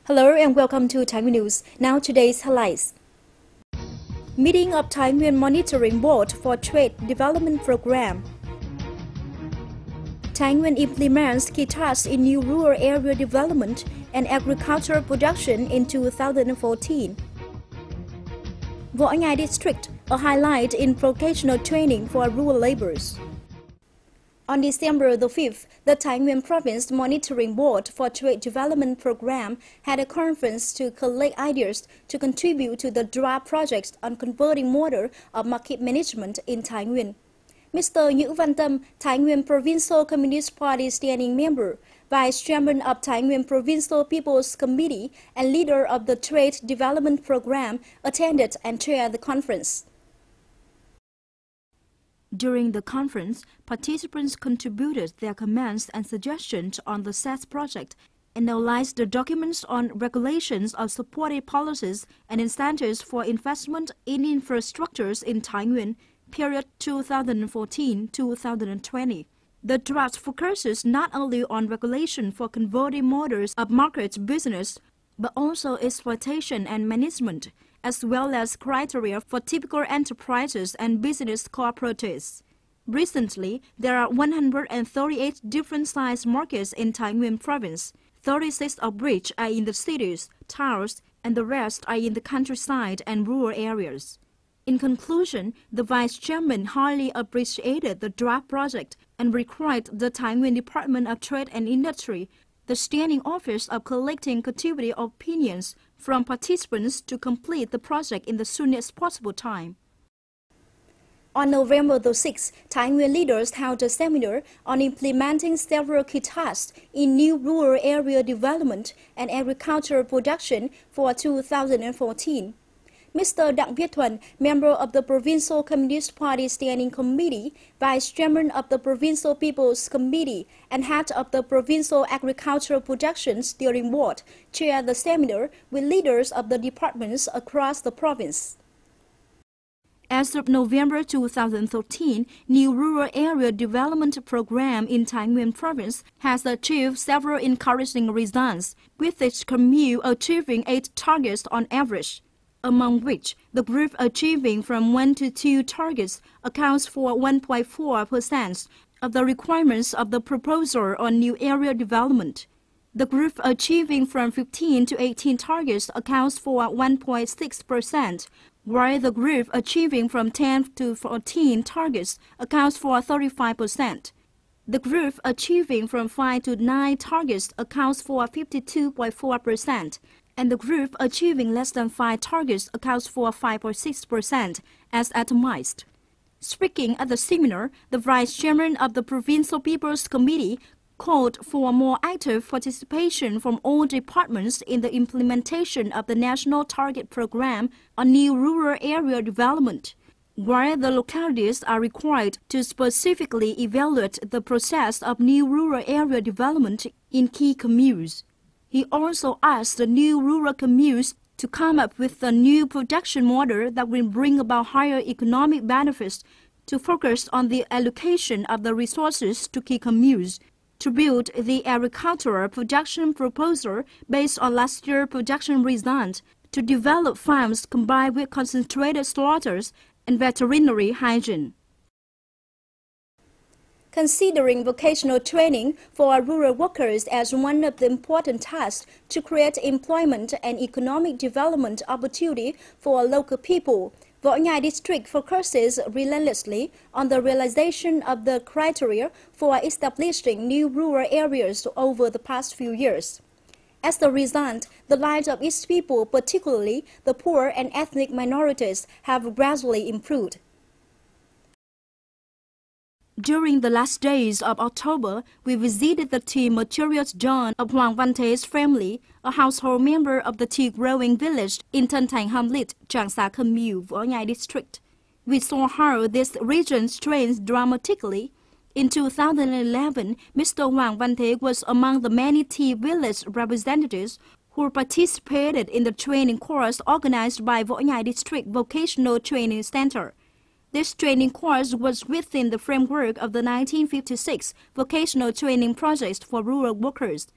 Hello and welcome to Thai Nguyen News. Now today's highlights. Meeting of Thai Nguyen Monitoring Board for Trade Development Program. Thai Nguyen implements key tasks in new rural area development and agricultural production in 2014. Võ Nhai District, a highlight in vocational training for rural laborers. On December the 5th, the Thai Nguyen Province Monitoring Board for Trade Development Program had a conference to collect ideas to contribute to the draft project on converting model of market management in Thai Nguyen. Mr. Nguyen, Thai Nguyen Provincial Communist Party standing member, Vice Chairman of Thai Nguyen Provincial People's Committee and leader of the Trade Development Program, attended and chaired the conference. During the conference, participants contributed their comments and suggestions on the SET project, analyzed the documents on regulations of supported policies and incentives for investment in infrastructures in Thai Nguyen, period 2014-2020. The draft focuses not only on regulation for converting models of market business, but also exploitation and management, as well as criteria for typical enterprises and business cooperatives. Recently, there are 138 different size markets in Thai Nguyen Province, 36 of which are in the cities, towns, and the rest are in the countryside and rural areas. In conclusion, the Vice Chairman highly appreciated the draft project and required the Thai Nguyen Department of Trade and Industry, the standing office of collecting contributing opinions from participants to complete the project in the soonest possible time. On November the 6th, Thai Nguyen leaders held a seminar on implementing several key tasks in new rural area development and agricultural production for 2014. Mr. Đặng Viết Thuần, member of the Provincial Communist Party Standing Committee, Vice Chairman of the Provincial People's Committee, and head of the Provincial Agricultural Production Steering Board, chaired the seminar with leaders of the departments across the province. As of November 2013, new rural area development program in Thai Nguyen Province has achieved several encouraging results, with its commune achieving 8 targets on average, among which the group achieving from 1 to 2 targets accounts for 1.4% of the requirements of the proposal on new area development. The group achieving from 15 to 18 targets accounts for 1.6%, while the group achieving from 10 to 14 targets accounts for 35%. The group achieving from 5 to 9 targets accounts for 52.4%. And the group achieving less than 5 targets accounts for 5.6%, as atomized. Speaking at the seminar, the Vice Chairman of the Provincial People's Committee called for more active participation from all departments in the implementation of the National Target Program on new rural area development, while the localities are required to specifically evaluate the process of new rural area development in key communes. He also asked the new rural communes to come up with a new production model that will bring about higher economic benefits, to focus on the allocation of the resources to key communes, to build the agricultural production proposal based on last year's production results, to develop farms combined with concentrated slaughters and veterinary hygiene. Considering vocational training for rural workers as one of the important tasks to create employment and economic development opportunity for local people, Võ Nhai District focuses relentlessly on the realization of the criteria for establishing new rural areas over the past few years. As a result, the lives of its people, particularly the poor and ethnic minorities, have gradually improved. During the last days of October, we visited the tea materials John of Hoàng Văn Thế family, a household member of the tea growing village in Tân Thành Hamlet, Tràng Xá Commune, Võ Nhai District. We saw how this region changed dramatically. In 2011, Mr. Hoàng Văn Thế was among the many tea village representatives who participated in the training course organized by Võ Nhai District Vocational Training Center. This training course was within the framework of the 1956 Vocational Training Project for Rural Workers.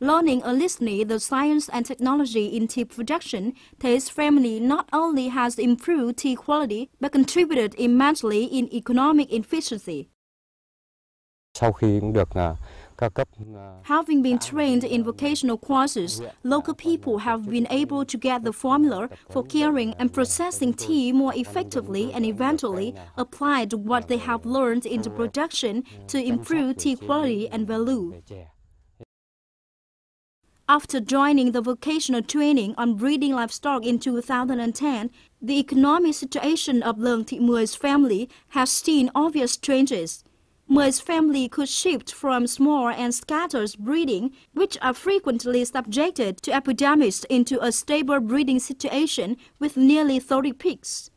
Learning earnestly the science and technology in tea production, Thay's family not only has improved tea quality but contributed immensely in economic efficiency. Having been trained in vocational courses, local people have been able to get the formula for curing and processing tea more effectively and eventually applied what they have learned into production to improve tea quality and value. After joining the vocational training on breeding livestock in 2010, the economic situation of Leung Thị Mui's family has seen obvious changes. Mui's family could shift from small and scattered breeding, which are frequently subjected to epidemics, into a stable breeding situation with nearly 30 pigs.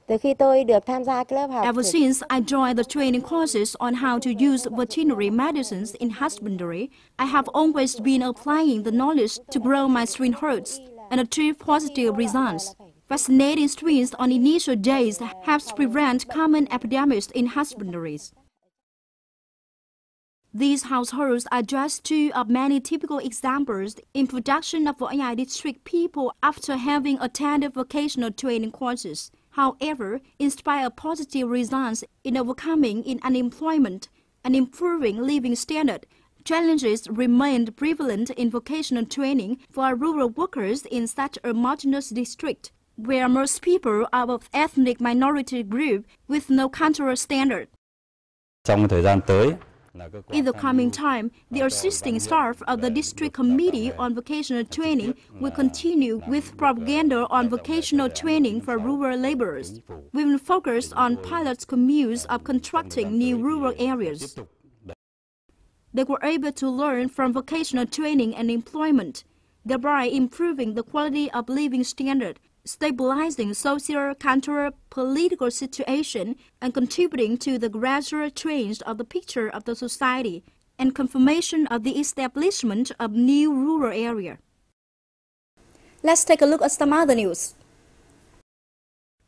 Ever since I joined the training courses on how to use veterinary medicines in husbandry, I have always been applying the knowledge to grow my swine herds and achieve positive results. Vaccinating swines on initial days helps prevent common epidemics in husbandries. These households are just two of many typical examples in production of Võ Nhai district people after having attended vocational training courses. However, in spite of positive results in overcoming unemployment and improving living standard, challenges remained prevalent in vocational training for rural workers in such a marginal district, where most people are of ethnic minority group with no cultural standard. In the coming time, the assisting staff of the District Committee on Vocational Training will continue with propaganda on vocational training for rural laborers. We will focus on pilot communes of constructing new rural areas. They were able to learn from vocational training and employment, thereby improving the quality of living standard, stabilizing social, cultural, political situation, and contributing to the gradual change of the picture of the society and confirmation of the establishment of new rural area. Let's take a look at some other news.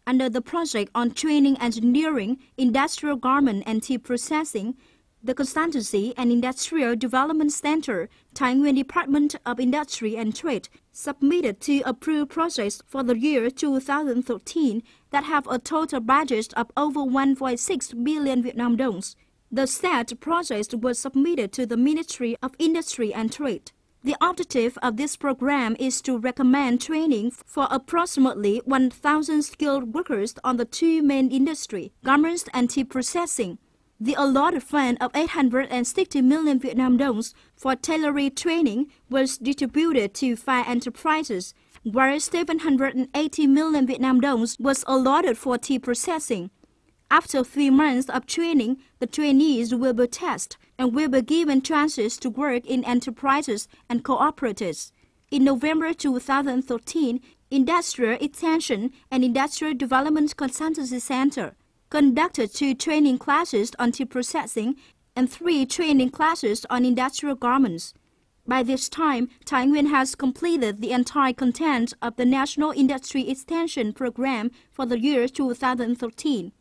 Under the project on training engineering, industrial garment and tea processing, the Consultancy and Industrial Development Center, Thái Nguyên Department of Industry and Trade, submitted to approve projects for the year 2013 that have a total budget of over 1.6 billion Vietnam đồng. The said projects were submitted to the Ministry of Industry and Trade. The objective of this program is to recommend training for approximately 1,000 skilled workers on the two main industries, garments and tea processing. The allotted fund of 860 million Vietnam đồng for tailoring training was distributed to 5 enterprises, whereas 780 million Vietnam đồng was allotted for tea processing. After 3 months of training, the trainees will be tested and will be given chances to work in enterprises and cooperatives. In November 2013, Industrial Extension and Industrial Development Consultancy Center conducted 2 training classes on tea processing and 3 training classes on industrial garments. By this time, Thái Nguyên has completed the entire content of the National Industry Extension Program for the year 2013.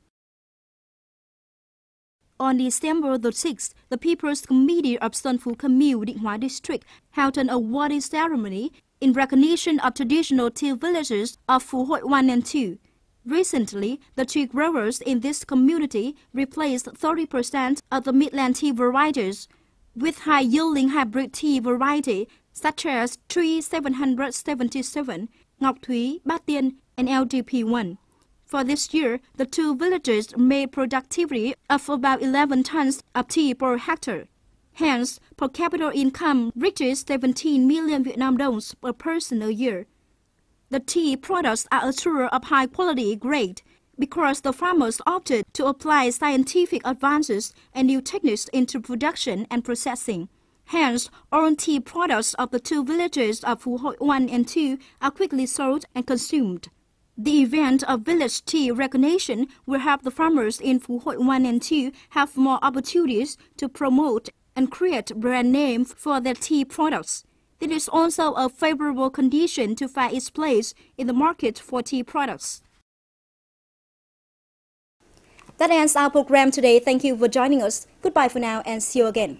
On December the 6th, the People's Committee of Xuân Phú Commune, Định Hóa District, held an awarding ceremony in recognition of traditional tea villages of Phú Hội 1 and 2. Recently, the tea growers in this community replaced 30% of the midland tea varieties with high-yielding hybrid tea variety such as Tree 777, Ngọc Thúy, Bát Tiên, and LGP1. For this year, the 2 villages made productivity of about 11 tons of tea per hectare. Hence, per capita income reaches 17 million Vietnam đồng per person a year. The tea products are assured of high-quality grade because the farmers opted to apply scientific advances and new techniques into production and processing. Hence, all tea products of the 2 villages of Phú Hội 1 and 2 are quickly sold and consumed. The event of village tea recognition will help the farmers in Phú Hội 1 and 2 have more opportunities to promote and create brand names for their tea products. It is also a favorable condition to find its place in the market for tea products. That ends our program today. Thank you for joining us. Goodbye for now and see you again.